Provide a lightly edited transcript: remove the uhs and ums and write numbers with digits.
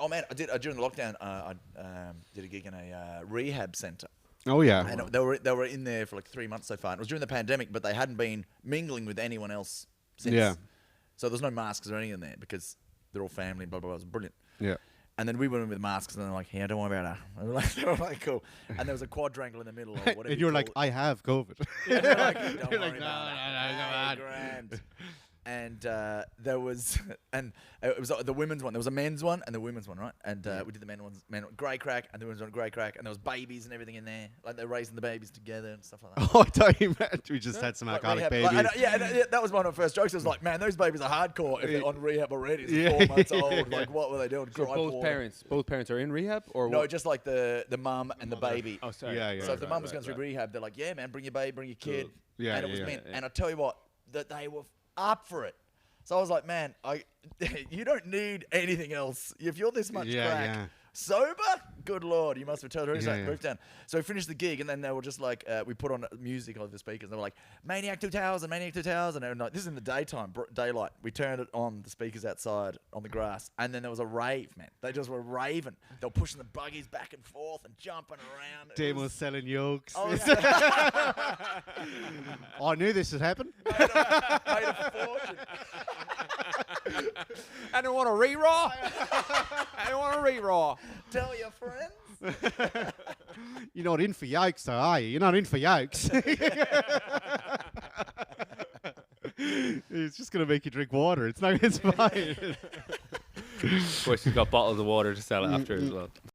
Oh man, I did during the lockdown. I did a gig in a rehab centre. Oh yeah. And they were in there for like 3 months so far. And it was during the pandemic, but they hadn't been mingling with anyone else since. Yeah. So there's no masks or anything in there because they're all family and blah blah blah. It was brilliant. Yeah. And then we went in with masks, and they're like, "Yeah, don't worry about her." And they were like, "Cool." And there was a quadrangle in the middle, or whatever. And you're like, call it. I have COVID. Yeah, they're like, don't You're worry like, about no, it. no, Hey, grand. And there was, and it was the women's one. There was a men's one and the women's one, right? And we did the men's one, Craic, and the women's one, Craic, and there was babies and everything in there. Like they're raising the babies together and stuff like that. Oh, I thought you meant we just had some Like alcoholic rehab. babies. Yeah, that was one of the first jokes. It was like, man, those babies are hardcore if they're on rehab already. It's 4 months old. Like, what were they doing? So Cry both porn. parents are in rehab, or No, what? just like the mum and the baby. Oh, sorry. Yeah, yeah. So if the mum was going through rehab, they're like, yeah, man, bring your baby, bring your kid. Yeah, and it was yeah, meant. yeah. And I tell you what, that they were up for it. So I was like, man, you don't need anything else. If you're this much crack, sober, good Lord, you must have told her to move down. So we finished the gig, and then they were just like, we put on music over the speakers. And they were like, Maniac 2000, Maniac 2000. And like, this is in the daytime, daylight. We turned it on, the speakers outside on the grass. And then there was a rave, man. They just were raving. They were pushing the buggies back and forth and jumping around. Damo was selling yokes. Oh, I knew this would happen. made a fortune. I don't want to re-raw. I don't want to re-raw. Tell your friends. You're not in for yokes, though, are you? You're not in for yokes. It's just going to make you drink water. It's fine. Of course, she's got bottles of water to sell after as well.